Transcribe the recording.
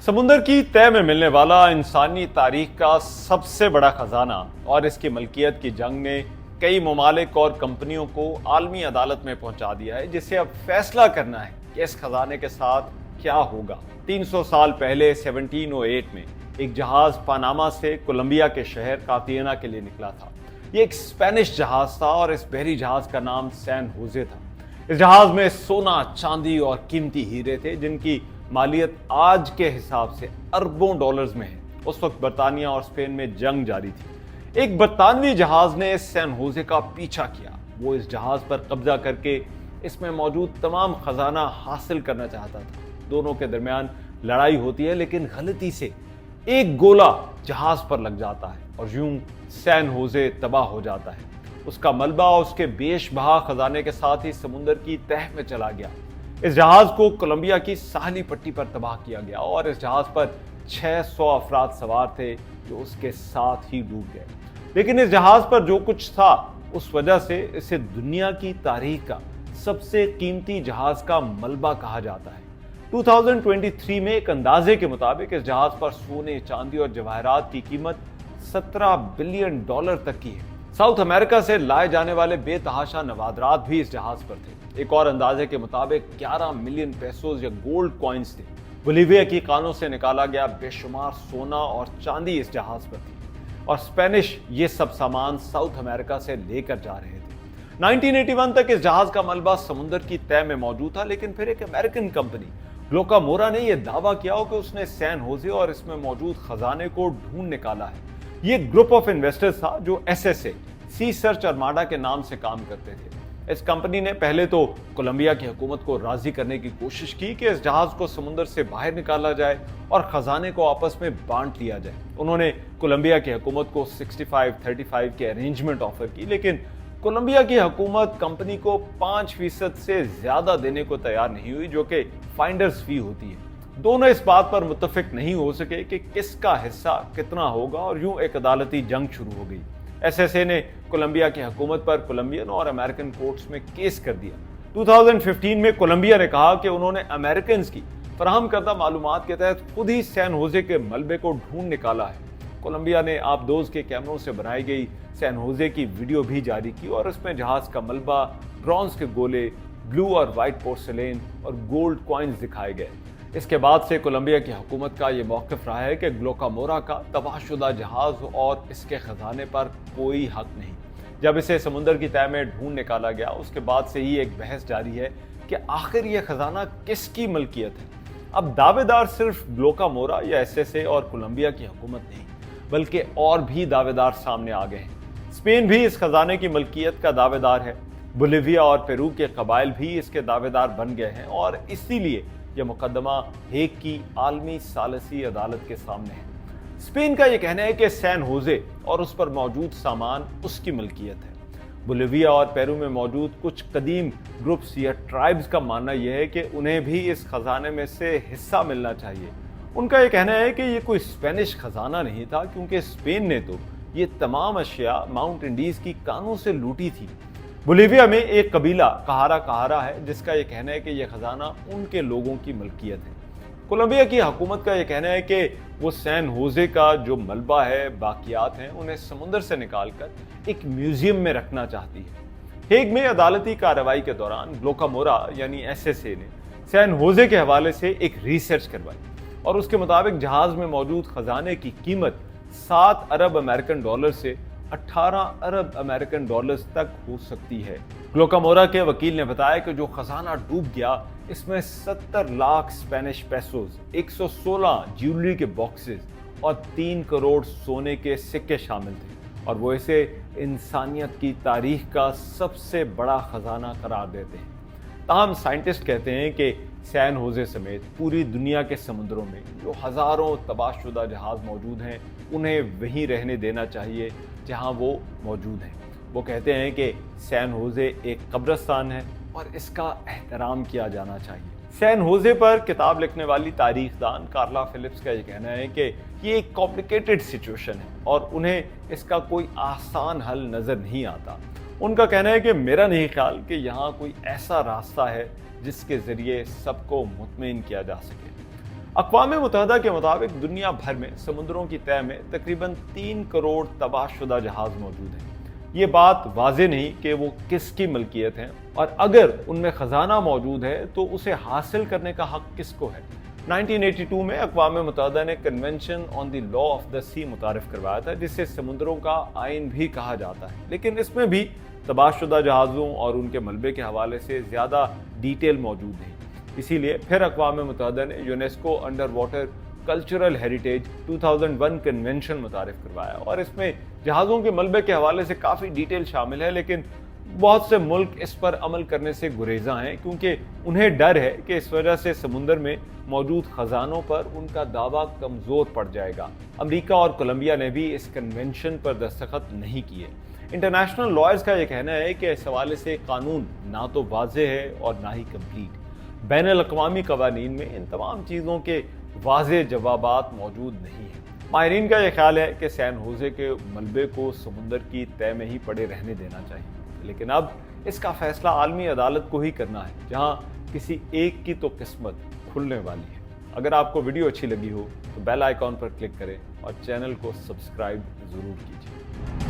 समुंदर की तह में मिलने वाला इंसानी तारीख का सबसे बड़ा खजाना और इसकी मलकियत की जंग ने कई ममालिक और कंपनियों को आलमी अदालत में पहुंचा दिया है, जिसे अब फैसला करना है कि इस खजाने के साथ क्या होगा। 300 साल पहले 1708 में एक जहाज पनामा से कोलंबिया के शहर कार्तागेना के लिए निकला था। ये एक स्पेनिश जहाज था और इस बहरी जहाज का नाम सैन होजे था। इस जहाज में सोना, चांदी और कीमती हीरे थे, जिनकी मालियत आज के हिसाब से अरबों डॉलर्स में है। उस वक्त बर्तानिया और स्पेन में जंग जारी थी। एक बर्तानवी जहाज ने सैन होजे का पीछा किया। वो इस जहाज पर कब्जा करके इसमें मौजूद तमाम खजाना हासिल करना चाहता था। दोनों के दरमियान लड़ाई होती है, लेकिन गलती से एक गोला जहाज पर लग जाता है और यूं सैन होजे तबाह हो जाता है। उसका मलबा उसके बेशबहा खजाने के साथ ही समुद्र की तह में चला गया। इस जहाज को कोलंबिया की साहली पट्टी पर तबाह किया गया और इस जहाज पर 600 अफराद सवार थे जो उसके साथ ही डूब गए। लेकिन इस जहाज पर जो कुछ था, उस वजह से इसे दुनिया की तारीख का सबसे कीमती जहाज का मलबा कहा जाता है। 2023 में एक अंदाजे के मुताबिक इस जहाज पर सोने, चांदी और जवाहरात की कीमत 17 बिलियन डॉलर तक की है। साउथ अमेरिका से लाए जाने वाले बेतहाशा नवादरात भी इस जहाज पर थे। एक और अंदाजे के मुताबिक 11 मिलियन पेसोज या गोल्ड कॉइन्स थे। बोलीविया की कानों से निकाला गया बेशुमार सोना और चांदी इस जहाज पर थी और स्पेनिश ये सब सामान साउथ अमेरिका से लेकर जा रहे थे। 1981 तक इस जहाज का मलबा समुद्र की तह में मौजूद था, लेकिन फिर एक अमेरिकन कंपनी ग्लोकामोरा ने यह दावा किया हो कि उसने सैन होजे और इसमें मौजूद खजाने को ढूंढ निकाला है। ये ग्रुप ऑफ इन्वेस्टर्स था जो एसएसए सी सर्च आर्माडा के नाम से काम करते थे। इस कंपनी ने पहले तो कोलंबिया की हुकूमत को राजी करने की कोशिश की कि इस जहाज को समुद्र से बाहर निकाला जाए और खजाने को आपस में बांट लिया जाए। उन्होंने कोलंबिया की हुकूमत को 65-35 के अरेंजमेंट ऑफर की, लेकिन कोलंबिया की हुकूमत कंपनी को 5% से ज्यादा देने को तैयार नहीं हुई, जो कि फाइंडर्स फी होती है। दोनों इस बात पर मुत्तफिक नहीं हो सके कि किसका हिस्सा कितना होगा और यूं एक अदालती जंग शुरू हो गई। एसएसए ने कोलंबिया की हुकूमत पर कोलंबियन और अमेरिकन कोर्ट्स में केस कर दिया। 2015 में कोलंबिया ने कहा कि उन्होंने अमेरिकन की फराहम करदा मालूमात के तहत खुद ही सैन होजे के मलबे को ढूंढ निकाला है। कोलंबिया ने आबदोज के कैमरों से बनाई गई सैन होजे की वीडियो भी जारी की और उसमें जहाज का मलबा, ब्रॉन्ज के गोले, ब्लू और व्हाइट पोर्सिलेन और गोल्ड कॉइन्स दिखाए गए। इसके बाद से कोलंबिया की हुकूमत का यह मौक़िफ़ रहा है कि ग्लोकामोरा का तबाहशुदा जहाज और इसके खजाने पर कोई हक नहीं। जब इसे समुद्र की तह में ढूंढ निकाला गया, उसके बाद से ही एक बहस जारी है कि आखिर यह खजाना किसकी मलकियत है। अब दावेदार सिर्फ ग्लोकामोरा या एसएसए और कोलंबिया की हुकूमत नहीं, बल्कि और भी दावेदार सामने आ गए हैं। स्पेन भी इस खजाने की मलकियत का दावेदार है। बोलीविया और पेरू के कबाइल भी इसके दावेदार बन गए हैं और इसीलिए यह मुकदमा हेग की आलमी सालसी अदालत के सामने है। स्पेन का यह कहना है कि सैन होजे और उस पर मौजूद सामान उसकी मलकियत है। बोलीविया और पेरू में मौजूद कुछ कदीम ग्रुप्स या ट्राइब्स का मानना यह है कि उन्हें भी इस खजाने में से हिस्सा मिलना चाहिए। उनका यह कहना है कि यह कोई स्पेनिश खजाना नहीं था, क्योंकि स्पेन ने तो ये तमाम अशिया माउंट इंडीज की कानों से लूटी थी। बोलीविया में एक कबीला कहारा है जिसका यह कहना है कि यह खजाना उनके लोगों की मलकियत है। कोलंबिया की हुकूमत का यह कहना है कि वो सैन होजे का जो मलबा है, बाकियात हैं, उन्हें समुद्र से निकालकर एक म्यूजियम में रखना चाहती है। हेग में अदालती कार्रवाई के दौरान ग्लोकामोरा यानी एसएसए ने सैन होजे के हवाले से एक रिसर्च करवाई और उसके मुताबिक जहाज में मौजूद खजाने की कीमत 7 अरब अमेरिकन डॉलर से 18 अरब अमेरिकन डॉलर्स तक हो सकती है। ग्लोकामोरा के वकील ने बताया कि जो खजाना डूब गया, इसमें 70 लाख स्पेनिश पेसोज, 116 ज्वेलरी के बॉक्सेस और 3 करोड़ सोने के सिक्के शामिल थे और वो इसे इंसानियत की तारीख का सबसे बड़ा खजाना करार देते हैं। ताहम साइंटिस्ट कहते हैं कि सैन होजे समेत पूरी दुनिया के समुद्रों में जो हजारों तबाहशुदा जहाज मौजूद हैं, उन्हें वहीं रहने देना चाहिए जहां वो मौजूद हैं। वो कहते हैं कि सैन होजे एक कब्रिस्तान है और इसका एहतराम किया जाना चाहिए। सैन होजे पर किताब लिखने वाली तारीखदान कार्ला फिलिप्स का ये कहना है कि ये एक कॉम्प्लिकेटेड सिचुएशन है और उन्हें इसका कोई आसान हल नजर नहीं आता। उनका कहना है कि मेरा नहीं ख्याल कि यहाँ कोई ऐसा रास्ता है जिसके जरिए सबको मुतमईन किया जा सके। अक़वाम मुत्तहिदा के मुताबिक दुनिया भर में समुद्रों की तह में तकरीबन 3 करोड़ तबाहशुदा जहाज मौजूद हैं। ये बात वाज़ेह नहीं कि वो किसकी मलकियत हैं और अगर उनमें ख़जाना मौजूद है तो उसे हासिल करने का हक किसको है। 1982 में अक़वाम मुत्तहिदा ने convention on the law of the sea मुतारिफ करवाया था, जिसे समुद्रों का आइन भी कहा जाता है, लेकिन इसमें भी तबाहशुदा जहाज़ों और उनके मलबे के हवाले से ज़्यादा डिटेल मौजूद नहीं। इसीलिए फिर अक़वाम मुत्तहिदा ने UNESCO under water cultural heritage 2001 convention मुतारिफ करवाया और इसमें जहाज़ों के मलबे के हवाले से काफ़ी डिटेल शामिल है, लेकिन बहुत से मुल्क इस पर अमल करने से गुरेज़ा हैं क्योंकि उन्हें डर है कि इस वजह से समुंदर में मौजूद ख़जानों पर उनका दावा कमज़ोर पड़ जाएगा। अमेरिका और कोलंबिया ने भी इस कन्वेंशन पर दस्तखत नहीं किए। इंटरनेशनल लॉयर्स का यह कहना है कि इस हवाले से कानून ना तो वाज़ेह है और ना ही कम्प्लीट। बैनुल-अक़वामी क़वानीन में इन तमाम चीज़ों के वाज़ेह जवाबात मौजूद नहीं हैं। माहिरीन का यह ख्याल है कि सैन होज़े के मलबे को समुंदर की तह में ही पड़े रहने देना चाहिए, लेकिन अब इसका फैसला आलमी अदालत को ही करना है, जहाँ किसी एक की तो किस्मत खुलने वाली है। अगर आपको वीडियो अच्छी लगी हो तो बेल आइकॉन पर क्लिक करें और चैनल को सब्सक्राइब ज़रूर कीजिए।